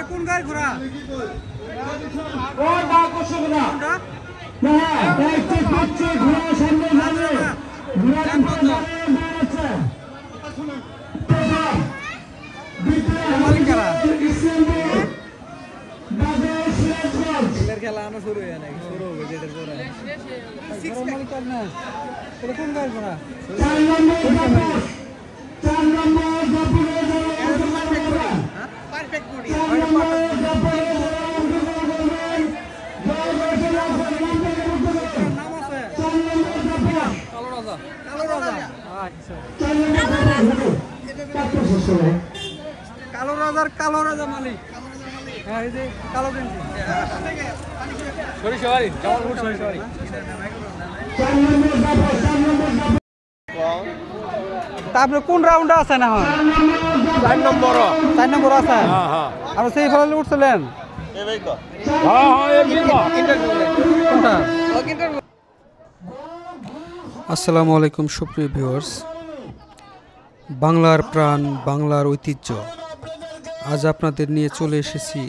কোন গাড়ি ঘোড়া খেলা আনা শুরু হয়ে নাকি শুরু হবে যেটার পরে কোন গাড়ি ঘোড়া পারফেক্ট বডি কালো রাজা মালিক হ্যাঁ এই যে কালো গেঞ্জি সরিষাবাড়ি জামালপুর সরিষাবাড়ি তারপরে কোন রাউন্ডে আছে না হয় 4 নম্বর আছে আর সেই ফলে উঠছিলেন আসসালামু আলাইকুম সুপ্রিয় ভিউয়ার্স, বাংলার প্রাণ, বাংলার ঐতিহ্য। আজ আপনাদের নিয়ে চলে এসেছি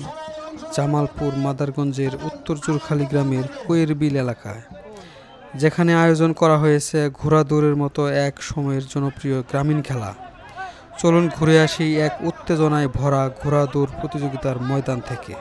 জামালপুর মাদারগঞ্জের উত্তর চুরখালী গ্রামের কোয়ের বিল এলাকায়, যেখানে আয়োজন করা হয়েছে ঘোড়া দৌড়ের মতো এক সময়ের জনপ্রিয় গ্রামীণ খেলা। চলুন ঘুরে আসি এক উত্তেজনায় ভরা ঘোড়া দৌড় প্রতিযোগিতার ময়দান থেকে।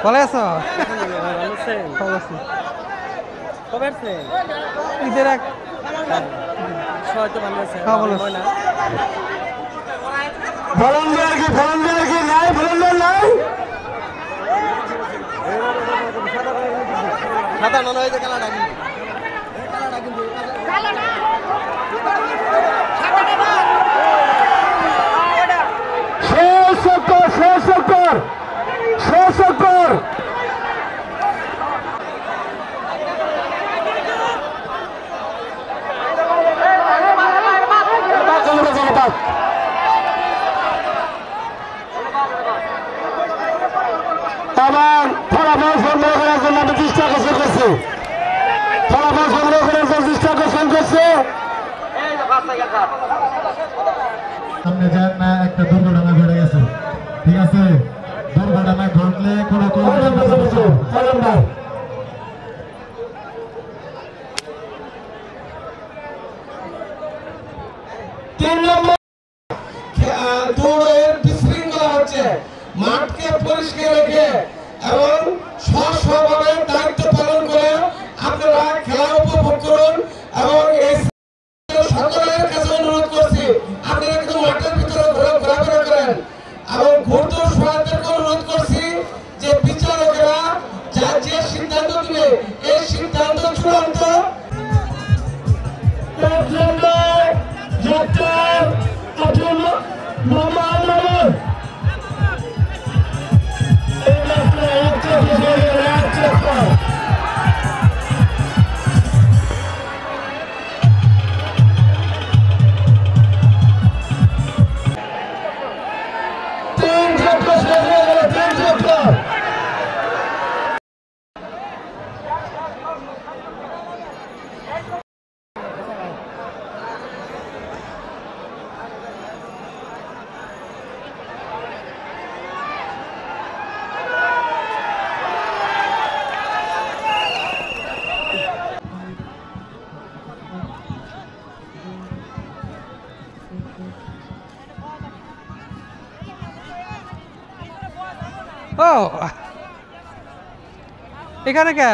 ভালো আছো? ঈদের এক সাদা মনে হয় যে খেলাটা ফলাফল সংগ্রহ করার জন্য আমি দৃষ্টি আকর্ষণ করছি। ফলাফল সংগ্রহ করার জন্য দৃষ্টি আকর্ষণ করছে। সামনে যান না, একটা দুর্ঘটনা ঘটে গেছে। ঠিক আছে, দুর্ঘটনা ঘটলে কোনো চলুন ভাই। তিন নম্বর দৌড়ের বিশৃঙ্খলা হচ্ছে। মাঠকে পরিষ্কার রেখে এবং স্বভাবে দায়িত্ব পালন করে আপনারা খেলা উপভোগ করুন এবং এই সকলের কাছে অনুরোধ করছি আপনারা কিন্তু মাঠের ভিতরে ঘোরাফেরা করেন এবং ঘুরদৌড় সহায়তাকে অনুরোধ করছি যে বিচারকেরা যা যে সিদ্ধান্ত দিবে এই সিদ্ধান্ত চূড়ান্ত। ও এখানে কে?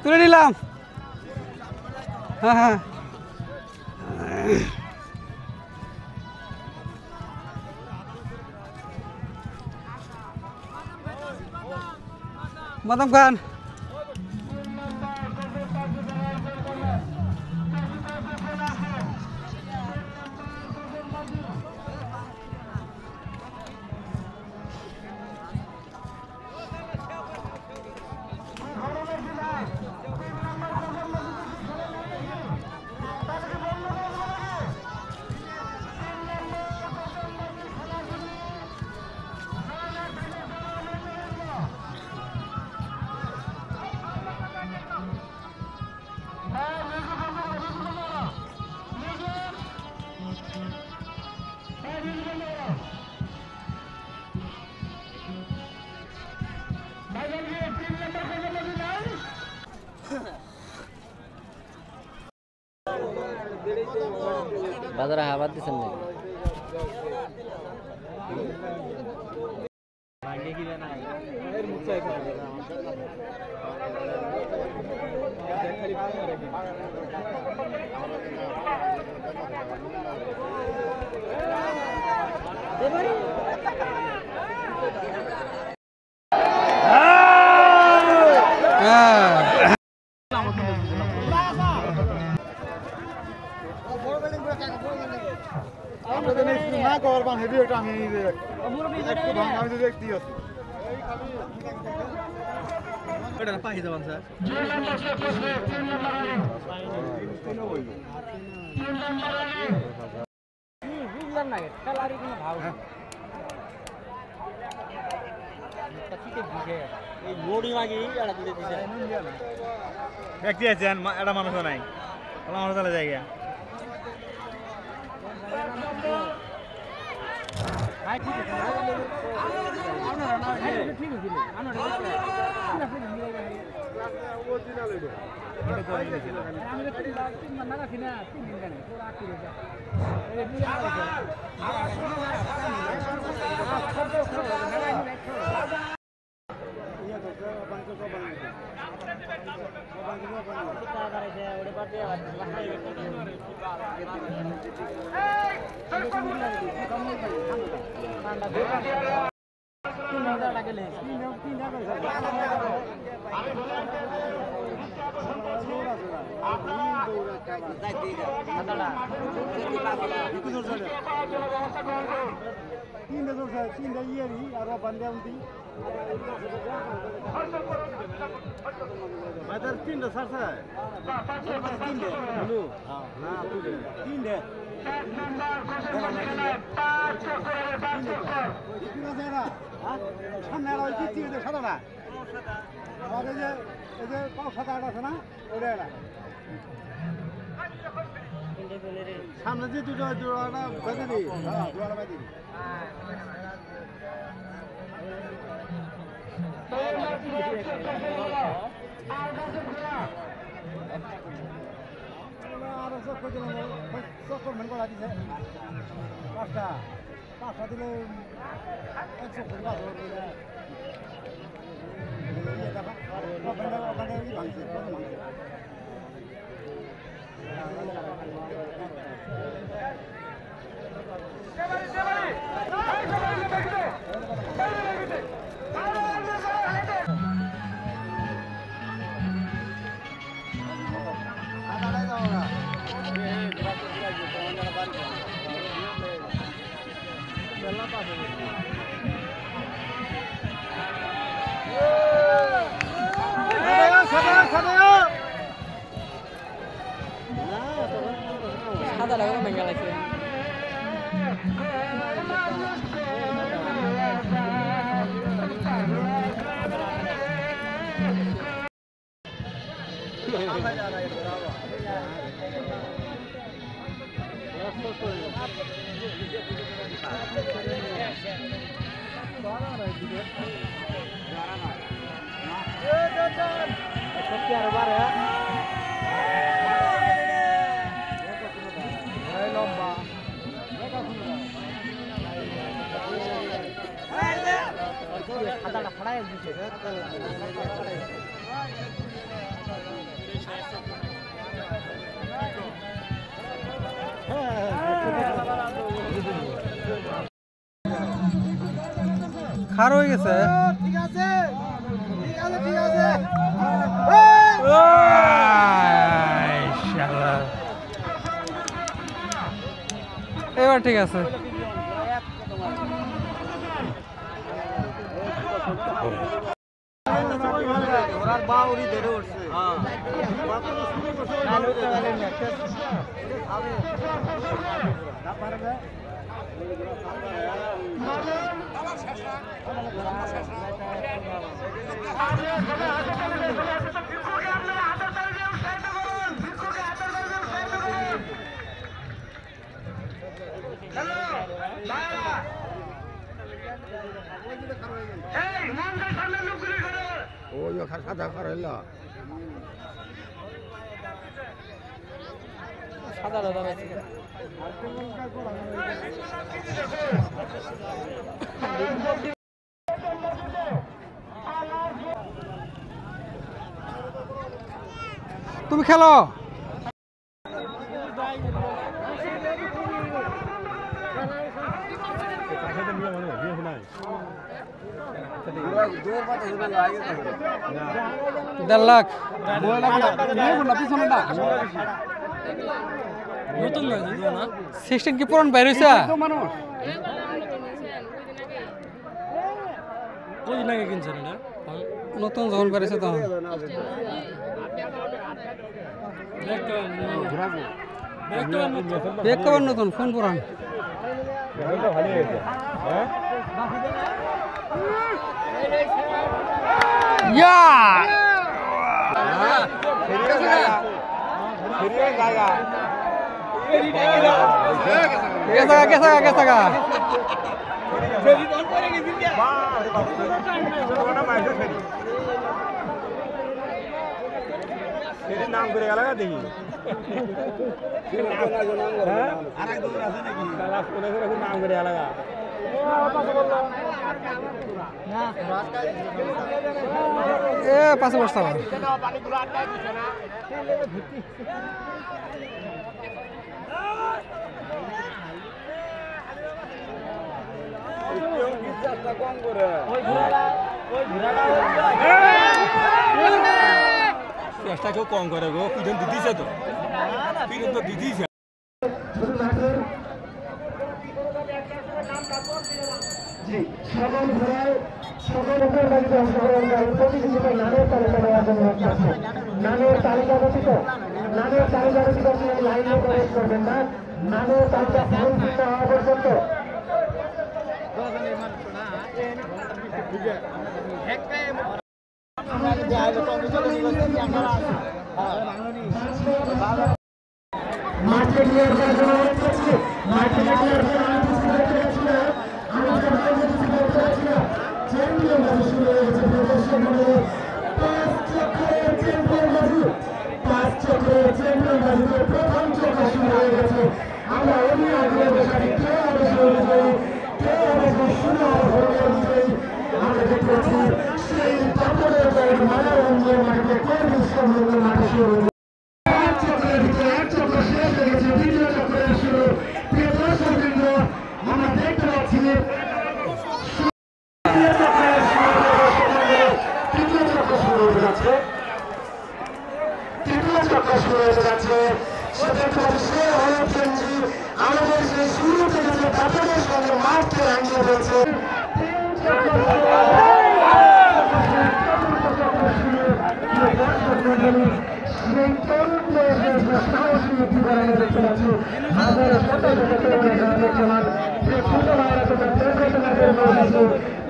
তুলে নিলাম। হ্যাঁ হ্যাঁ বাদাম খান। বাজারে হাবাদ দিচ্ছেন বুঝলাম না খেলারই কোনো ভাব ব্যক্তি আছেন একটা মানুষও নাই আমার চলে জায়গা সামনে যে দুটো জোড়াটা বেঁধে দিই জোড়াটা বেঁধে দিই পাঁচটা দিলে 100 সাদা লাগা ভেঙে গেছে খার হয়ে গেছে ঠিক আছে ঠিক আছে ঠিক আছে এবার ঠিক আছে ওরার বাউরি ধরে উঠছে ওই সাদা করাইল সাদা দাদা তুমি খেলো দেড় লাখ নতুন না 16 কি পুরান বাইর হইছে কয়দিন আগে কিনছেন এটা নতুন যখন বাইর হইছে তখন ব্যাগ কভার নতুন ফোন পুরান নাম করে গেল দেখি নাম করে গেল পাশে বসতে হবে চেষ্টা কেউ কম করে গো পিছন দিদিছে তো পিছন তো দিদিছে সকল ঘোড়ায় সকল উপরবাড়িতে অংশগ্রহণকারী প্রতিযোগিতায় নামের তালিকা দেওয়ার জন্য আছে নামের তালিকা ব্যতীত আপনি লাইনে প্রবেশ করবেন না নামের তালিকা পূরণ হওয়া পর্যন্ত মাঠে ক্লিয়ার করার জন্য অনুরোধ করছি মাঠে ক্লিয়ার করার প্রথম চক্র শুরু হয়ে গেছে আমরা অন্য আগ্রহ বসারি কেউ অবশ্য অনুযায়ী কেউ অবশ্য শুরু অনুযায়ী আমরা দেখতে পাচ্ছি সেই কাপড়ের গাড়ির মানবরঞ্জন মাটিতে কর্মী সম্বন্ধ মাঠে শুরু হয়েছে এক চক্রের ভিতরে এক চক্র শেষ হয়ে গেছে দ্বিতীয় চক্রের শুরু প্রিয় দর্শকবৃন্দ আমরা দেখতে পাচ্ছি তৃতীয় চক্র শুরু হয়ে যাচ্ছে আমাদের সেই শুরু থেকে যে তাদের সঙ্গে মাঠকে রাঙিয়ে রয়েছে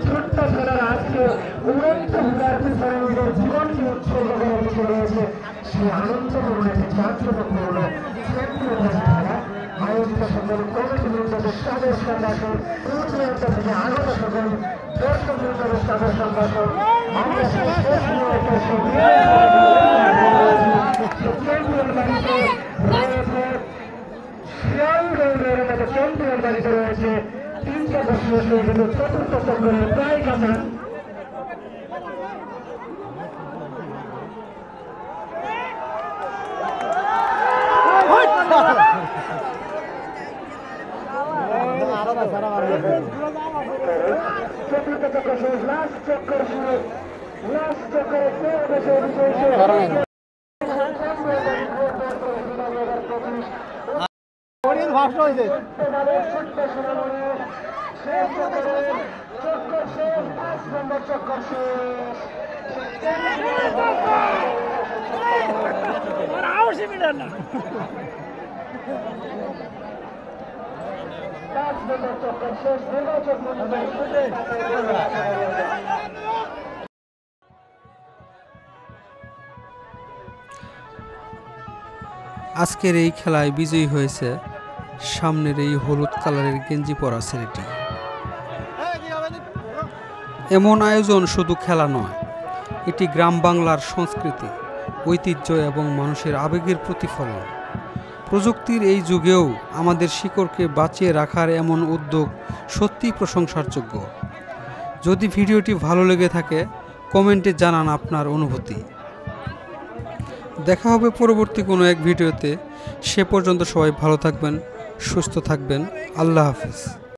ছোট্ট খেলার আজকে উড়ন্ত বিদ্যার্থী শ্রেণীদের জীবনকে উৎসর্গ করার বিষয় রয়েছে সেই আনন্দপূর্ণ একটি জাঁকজমকপূর্ণ খেলা আয়োজিত সকল কমিটিবৃন্দদের সাদর সম্ভাষণ দূর দূরান্ত থেকে আগত সকল দর্শকবৃন্দদের সাদর সম্ভাষণ আমরা কেন্দ্রীয় বাড়িতে রয়েছে শিয়াল দৌড়ের মতো কেন্দ্রীয় বাড়িতে রয়েছে তিনটা বছর কিন্তু চতুর্থ চক্রের প্রায় কাছে চতুর্থ চক্র শেষ লাস্ট চক্কর শুরু লাস্ট চক্করে ভাষণ হয়েছে চক্কর শেষ আজকের এই খেলায় বিজয়ী হয়েছে সামনের এই হলুদ কালারের গেঞ্জি পরা ছেলেটি। এমন আয়োজন শুধু খেলা নয়, এটি গ্রাম বাংলার সংস্কৃতি, ঐতিহ্য এবং মানুষের আবেগের প্রতিফলন। প্রযুক্তির এই যুগেও আমাদের শিকড়কে বাঁচিয়ে রাখার এমন উদ্যোগ সত্যিই প্রশংসার যোগ্য। যদি ভিডিওটি ভালো লেগে থাকে কমেন্টে জানান আপনার অনুভূতি। দেখা হবে পরবর্তী কোনো এক ভিডিওতে। সে পর্যন্ত সবাই ভালো থাকবেন, সুস্থ থাকবেন। আল্লাহ হাফেজ।